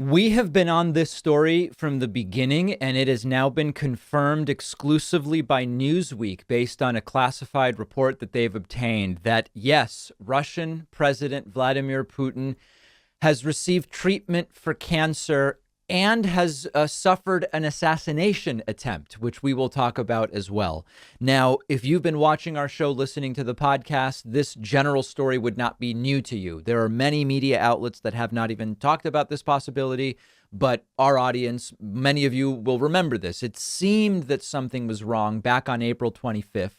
We have been on this story from the beginning, and it has now been confirmed exclusively by Newsweek based on a classified report that they've obtained that, yes, Russian President Vladimir Putin has received treatment for cancer and has suffered an assassination attempt, which we will talk about as well. Now, if you've been watching our show, listening to the podcast, this general story would not be new to you. There are many media outlets that have not even talked about this possibility, but our audience, many of you will remember this. It seemed that something was wrong back on April 25th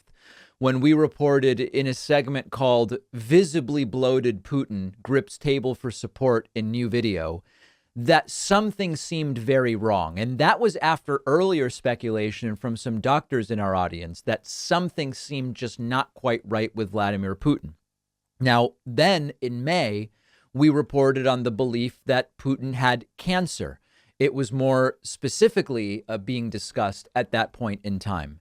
when we reported in a segment called Visibly Bloated Putin Grips Table for Support in New Video that something seemed very wrong. And that was after earlier speculation from some doctors in our audience that something seemed just not quite right with Vladimir Putin. Now, then in May, we reported on the belief that Putin had cancer. It was more specifically being discussed at that point in time.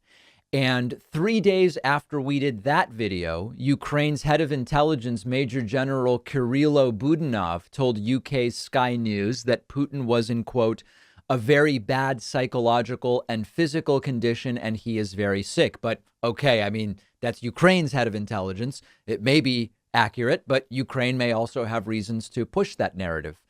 And 3 days after we did that video, Ukraine's head of intelligence, Major General Kirilo Budanov, told UK's Sky News that Putin was in, quote, a very bad psychological and physical condition, and he is very sick. But okay, I mean, that's Ukraine's head of intelligence. It may be accurate, but Ukraine may also have reasons to push that narrative.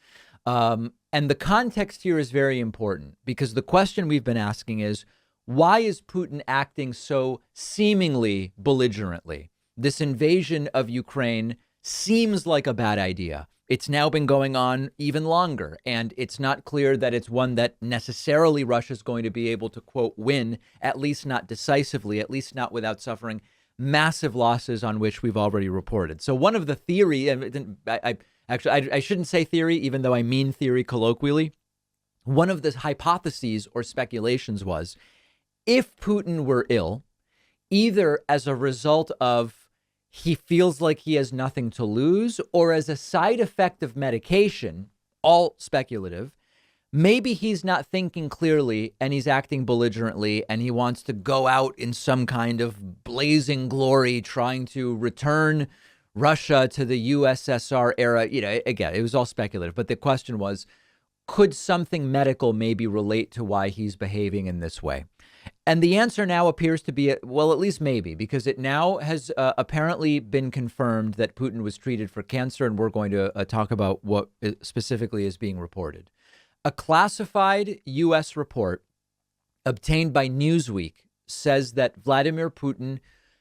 And the context here is very important because the question we've been asking is, why is Putin acting so seemingly belligerently? This invasion of Ukraine seems like a bad idea. It's now been going on even longer, and it's not clear that it's one that necessarily Russia's going to be able to, quote, win, at least not decisively, at least not without suffering massive losses on which we've already reported. So one of the theory, and I shouldn't say theory, even though I mean theory colloquially. One of the hypotheses or speculations was, if Putin were ill, either as a result of he feels like he has nothing to lose or as a side effect of medication, all speculative, maybe he's not thinking clearly and he's acting belligerently and he wants to go out in some kind of blazing glory, trying to return Russia to the USSR era. You know, again, it was all speculative. But the question was, could something medical maybe relate to why he's behaving in this way? And the answer now appears to be, well, at least maybe, because it now has apparently been confirmed that Putin was treated for cancer. And we're going to talk about what specifically is being reported. A classified U.S. report obtained by Newsweek says that Vladimir Putin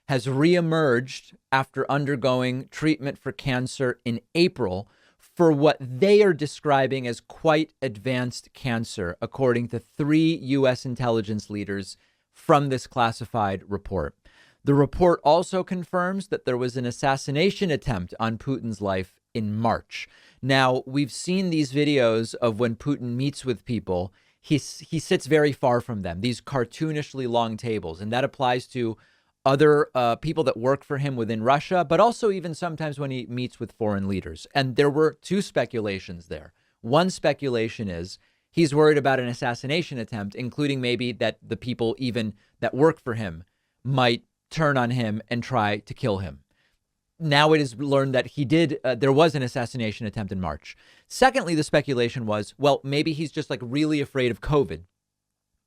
has reemerged after undergoing treatment for cancer in April for what they are describing as quite advanced cancer, according to 3 U.S. intelligence leaders from this classified report. The report also confirms that there was an assassination attempt on Putin's life in March. Now, we've seen these videos of when Putin meets with people. He sits very far from them, these cartoonishly long tables, and that applies to other people that work for him within Russia, but also even sometimes when he meets with foreign leaders. And there were 2 speculations there. One speculation is he's worried about an assassination attempt, including maybe that the people even that work for him might turn on him and try to kill him. Now it is learned that there was an assassination attempt in March. Secondly, the speculation was, well, maybe he's just like really afraid of COVID.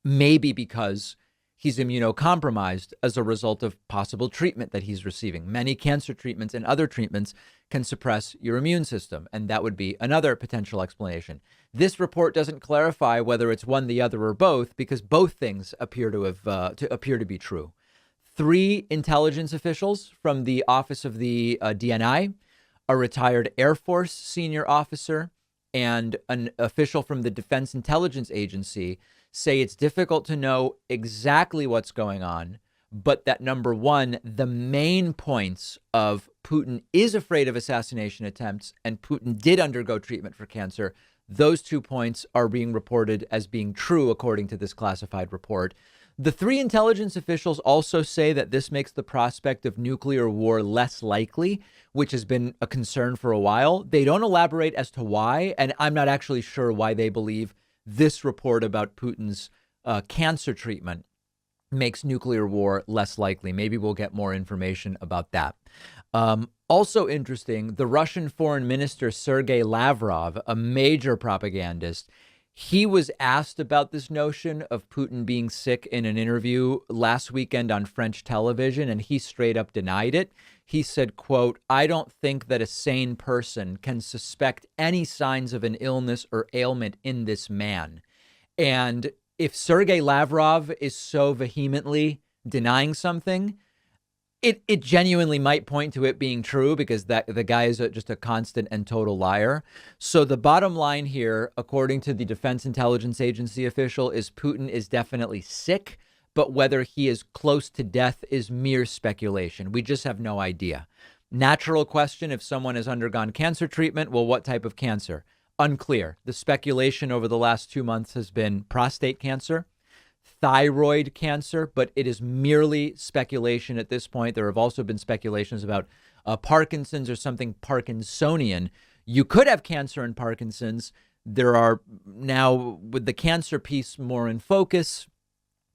Maybe because he's immunocompromised as a result of possible treatment that he's receiving. Many cancer treatments and other treatments can suppress your immune system, and that would be another potential explanation. This report doesn't clarify whether it's one, the other, or both, because both things appear to be true. 3 intelligence officials from the Office of the DNI, a retired Air Force senior officer, and an official from the Defense Intelligence Agency say it's difficult to know exactly what's going on, but that number one, the main points of Putin is afraid of assassination attempts and Putin did undergo treatment for cancer. Those 2 points are being reported as being true, according to this classified report. The 3 intelligence officials also say that this makes the prospect of nuclear war less likely, which has been a concern for a while. They don't elaborate as to why, and I'm not actually sure why they believe this report about Putin's cancer treatment makes nuclear war less likely. Maybe we'll get more information about that. Also interesting, the Russian foreign minister, Sergei Lavrov, a major propagandist, he was asked about this notion of Putin being sick in an interview last weekend on French television, and he straight up denied it. He said, quote, "I don't think that a sane person can suspect any signs of an illness or ailment in this man." And if Sergei Lavrov is so vehemently denying something, it genuinely might point to it being true, because that the guy is just a constant and total liar. So the bottom line here, according to the Defense Intelligence Agency official, is Putin is definitely sick, but whether he is close to death is mere speculation. We just have no idea. Natural question: if someone has undergone cancer treatment, well, what type of cancer? Unclear. The speculation over the last 2 months has been prostate cancer, thyroid cancer, but it is merely speculation at this point. There have also been speculations about Parkinson's or something Parkinsonian. You could have cancer in Parkinson's. There are now, with the cancer piece more in focus,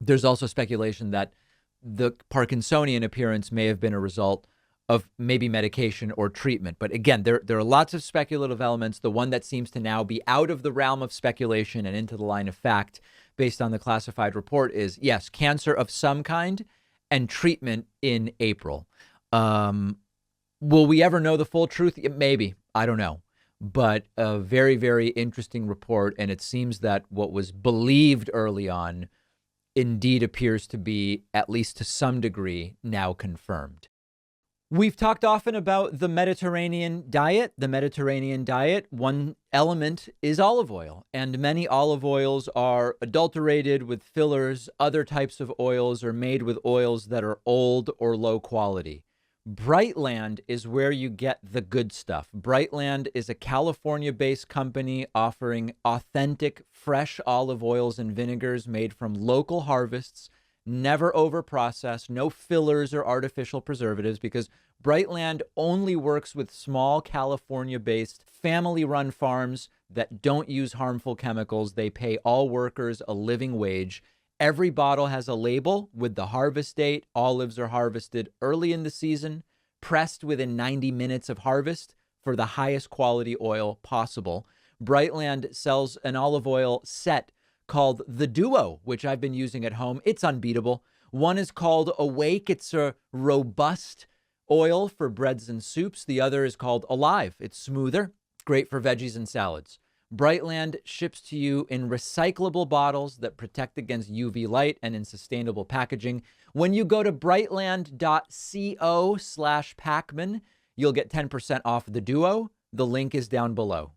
there's also speculation that the Parkinsonian appearance may have been a result of maybe medication or treatment. But again, there are lots of speculative elements. The one that seems to now be out of the realm of speculation and into the line of fact, based on the classified report, is, yes, cancer of some kind and treatment in April. Will we ever know the full truth? Maybe. I don't know. But a very, very interesting report. And it seems that what was believed early on indeed appears to be, at least to some degree, now confirmed. We've talked often about the Mediterranean diet. The Mediterranean diet, one element is olive oil, and many olive oils are adulterated with fillers. Other types of oils are made with oils that are old or low quality. Brightland is where you get the good stuff. Brightland is a California-based company offering authentic, fresh olive oils and vinegars made from local harvests, never over-processed, no fillers or artificial preservatives, because Brightland only works with small California-based family-run farms that don't use harmful chemicals. They pay all workers a living wage. Every bottle has a label with the harvest date. Olives are harvested early in the season, pressed within 90 minutes of harvest for the highest quality oil possible. Brightland sells an olive oil set called the Duo, which I've been using at home. It's unbeatable. One is called Awake. It's a robust oil for breads and soups. The other is called Alive. It's smoother, great for veggies and salads. Brightland ships to you in recyclable bottles that protect against UV light and in sustainable packaging. When you go to brightland.co/Pacman, you'll get 10% off the Duo. The link is down below.